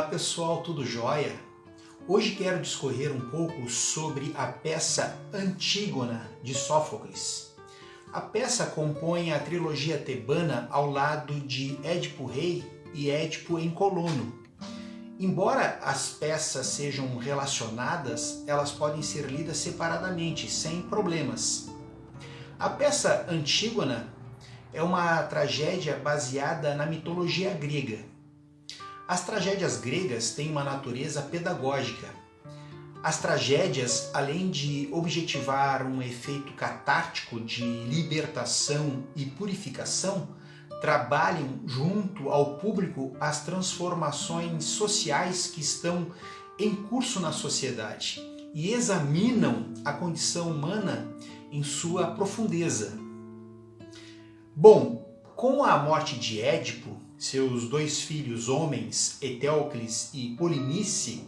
pessoal, tudo jóia? Hoje quero discorrer um pouco sobre a peça Antígona de Sófocles. A peça compõe a trilogia tebana ao lado de Édipo Rei e Édipo em Colono. Embora as peças sejam relacionadas, elas podem ser lidas separadamente, sem problemas. A peça Antígona é uma tragédia baseada na mitologia grega. As tragédias gregas têm uma natureza pedagógica. As tragédias, além de objetivar um efeito catártico de libertação e purificação, trabalham junto ao público as transformações sociais que estão em curso na sociedade e examinam a condição humana em sua profundeza. Bom, com a morte de Édipo, seus dois filhos homens, Etéocles e Polinice,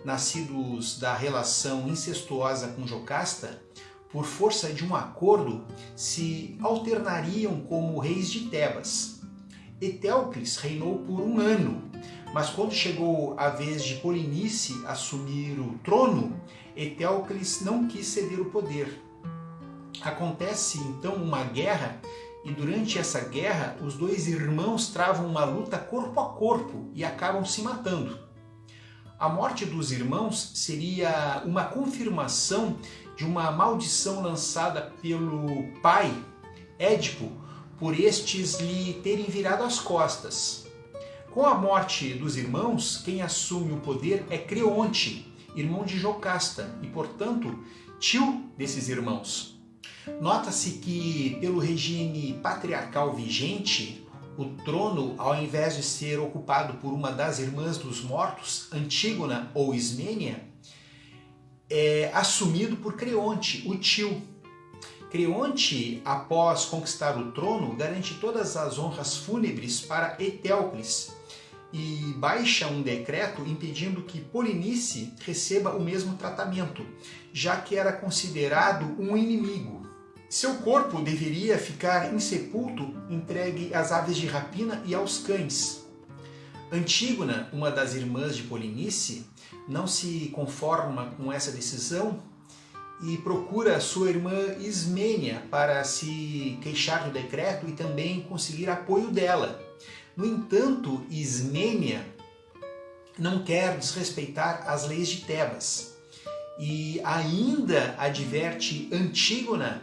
nascidos da relação incestuosa com Jocasta, por força de um acordo, se alternariam como reis de Tebas. Etéocles reinou por 1 ano, mas quando chegou a vez de Polinice assumir o trono, Etéocles não quis ceder o poder. Acontece então uma guerra e durante essa guerra os dois irmãos travam uma luta corpo a corpo e acabam se matando. A morte dos irmãos seria uma confirmação de uma maldição lançada pelo pai, Édipo, por estes lhe terem virado as costas. Com a morte dos irmãos, quem assume o poder é Creonte, irmão de Jocasta e, portanto, tio desses irmãos. Nota-se que, pelo regime patriarcal vigente, o trono, ao invés de ser ocupado por uma das irmãs dos mortos, Antígona ou Ismênia, é assumido por Creonte, o tio. Creonte, após conquistar o trono, garante todas as honras fúnebres para Etéocles e baixa um decreto impedindo que Polinice receba o mesmo tratamento, já que era considerado um inimigo. Seu corpo deveria ficar insepulto, entregue às aves de rapina e aos cães. Antígona, uma das irmãs de Polinice, não se conforma com essa decisão e procura sua irmã Ismênia para se queixar do decreto e também conseguir apoio dela. No entanto, Ismênia não quer desrespeitar as leis de Tebas e ainda adverte Antígona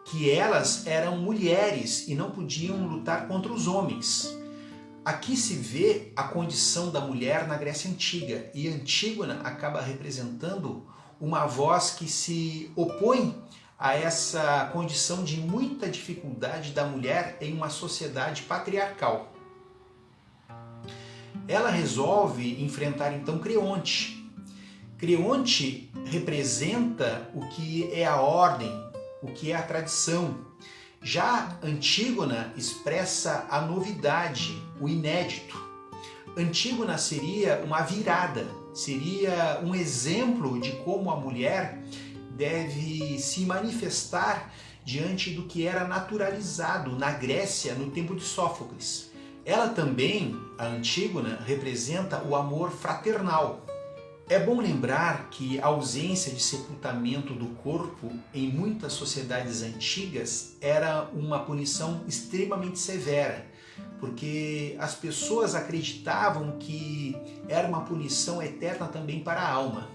que elas eram mulheres e não podiam lutar contra os homens. Aqui se vê a condição da mulher na Grécia Antiga e Antígona acaba representando uma voz que se opõe a essa condição de muita dificuldade da mulher em uma sociedade patriarcal. Ela resolve enfrentar então Creonte. Creonte representa o que é a ordem, o que é a tradição. Já Antígona expressa a novidade, o inédito. Antígona seria uma virada, seria um exemplo de como a mulher deve se manifestar diante do que era naturalizado na Grécia no tempo de Sófocles. Ela também, a Antígona, representa o amor fraternal. É bom lembrar que a ausência de sepultamento do corpo em muitas sociedades antigas era uma punição extremamente severa, porque as pessoas acreditavam que era uma punição eterna também para a alma.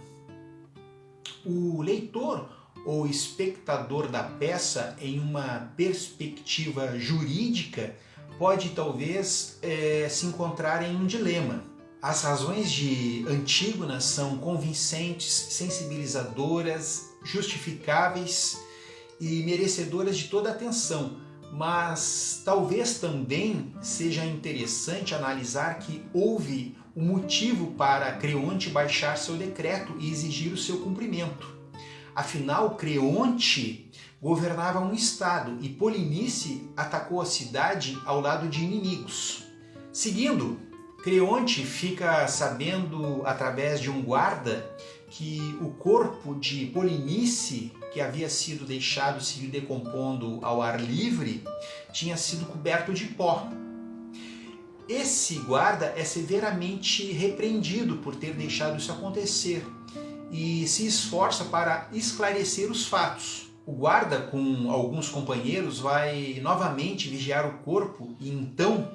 O leitor ou espectador da peça, em uma perspectiva jurídica, pode talvez se encontrar em um dilema. As razões de Antígona são convincentes, sensibilizadoras, justificáveis e merecedoras de toda atenção, mas talvez também seja interessante analisar que houve um motivo para Creonte baixar seu decreto e exigir o seu cumprimento. Afinal, Creonte governava um estado e Polinice atacou a cidade ao lado de inimigos. Seguindo, Creonte fica sabendo, através de um guarda, que o corpo de Polinice, que havia sido deixado se decompondo ao ar livre, tinha sido coberto de pó. Esse guarda é severamente repreendido por ter deixado isso acontecer e se esforça para esclarecer os fatos. O guarda, com alguns companheiros, vai novamente vigiar o corpo e então,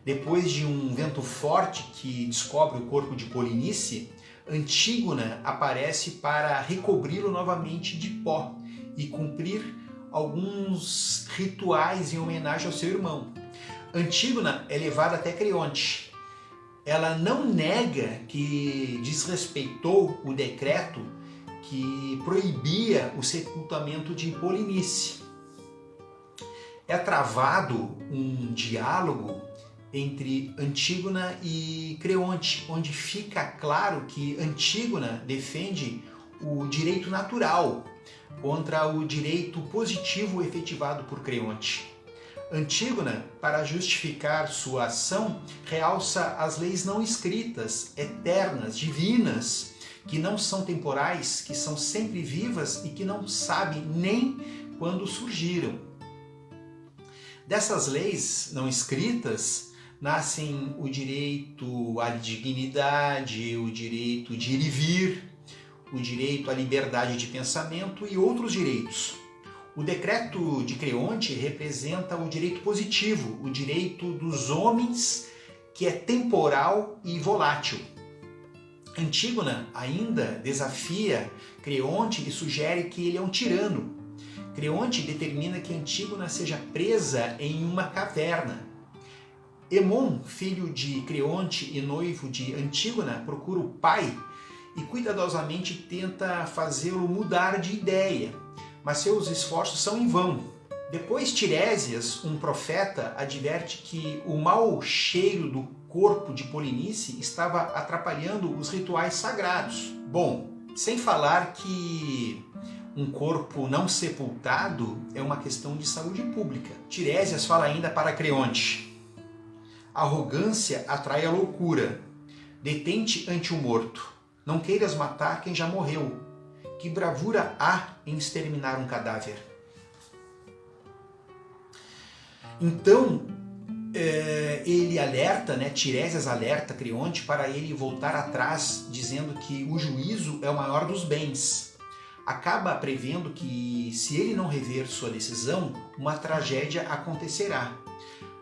depois de um vento forte que descobre o corpo de Polinice, Antígona aparece para recobri-lo novamente de pó e cumprir alguns rituais em homenagem ao seu irmão. Antígona é levada até Creonte. Ela não nega que desrespeitou o decreto que proibia o sepultamento de Polinice. É travado um diálogo entre Antígona e Creonte, onde fica claro que Antígona defende o direito natural contra o direito positivo efetivado por Creonte. Antígona, para justificar sua ação, realça as leis não escritas, eternas, divinas, que não são temporais, que são sempre vivas e que não sabe nem quando surgiram. Dessas leis não escritas nascem o direito à dignidade, o direito de ir e vir, o direito à liberdade de pensamento e outros direitos. O decreto de Creonte representa o direito positivo, o direito dos homens, que é temporal e volátil. Antígona ainda desafia Creonte e sugere que ele é um tirano. Creonte determina que Antígona seja presa em uma caverna. Hemon, filho de Creonte e noivo de Antígona, procura o pai e cuidadosamente tenta fazê-lo mudar de ideia, mas seus esforços são em vão. Depois Tiresias, um profeta, adverte que o mau cheiro do corpo de Polinice estava atrapalhando os rituais sagrados. Bom, sem falar que um corpo não sepultado é uma questão de saúde pública. Tiresias fala ainda para Creonte: arrogância atrai a loucura. Detente ante o morto. Não queiras matar quem já morreu. Que bravura há em exterminar um cadáver? Então, ele alerta, Tiresias alerta Creonte para ele voltar atrás, dizendo que o juízo é o maior dos bens. Acaba prevendo que, se ele não rever sua decisão, uma tragédia acontecerá.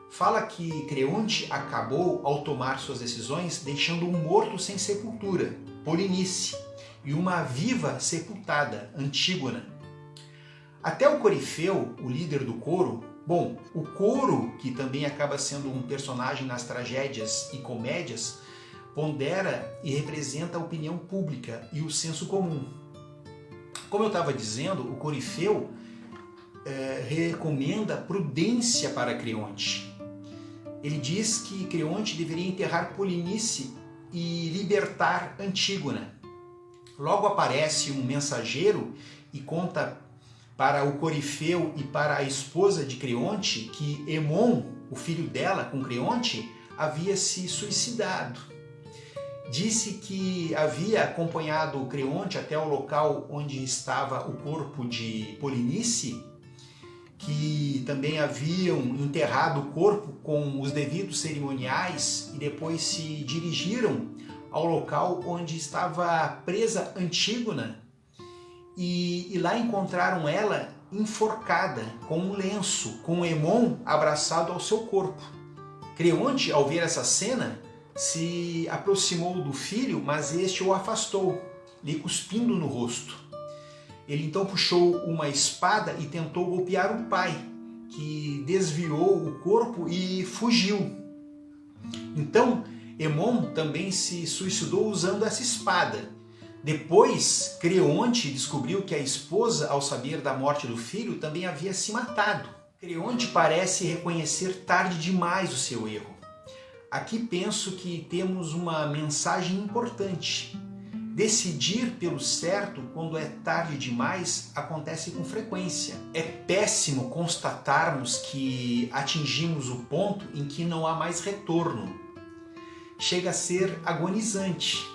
Fala que Creonte acabou, ao tomar suas decisões, deixando um morto sem sepultura, Polinice, e uma viva sepultada, Antígona. Até o Corifeu, o líder do coro, o coro, que também acaba sendo um personagem nas tragédias e comédias, pondera e representa a opinião pública e o senso comum. Como eu estava dizendo, o Corifeu recomenda prudência para Creonte. Ele diz que Creonte deveria enterrar Polinice e libertar Antígona. Logo aparece um mensageiro e conta para o Corifeu e para a esposa de Creonte que Hemon, o filho dela com Creonte, havia se suicidado. Disse que havia acompanhado Creonte até o local onde estava o corpo de Polinice, que também haviam enterrado o corpo com os devidos cerimoniais e depois se dirigiram ao local onde estava presa Antígona e lá encontraram ela enforcada com um lenço, com Hemon abraçado ao seu corpo. Creonte, ao ver essa cena, se aproximou do filho, mas este o afastou, lhe cuspindo no rosto. Ele então puxou uma espada e tentou golpear o pai, que desviou o corpo e fugiu. Então, Hemon também se suicidou usando essa espada. Depois, Creonte descobriu que a esposa, ao saber da morte do filho, também havia se matado. Creonte parece reconhecer tarde demais o seu erro. Aqui penso que temos uma mensagem importante. Decidir pelo certo quando é tarde demais acontece com frequência. É péssimo constatarmos que atingimos o ponto em que não há mais retorno. Chega a ser agonizante.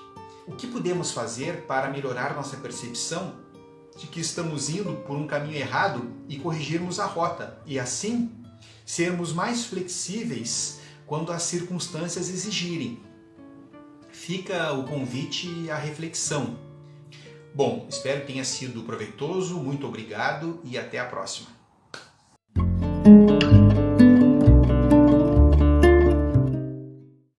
O que podemos fazer para melhorar nossa percepção de que estamos indo por um caminho errado e corrigirmos a rota e assim sermos mais flexíveis quando as circunstâncias exigirem. Fica o convite à reflexão. Bom, espero que tenha sido proveitoso, muito obrigado e até a próxima.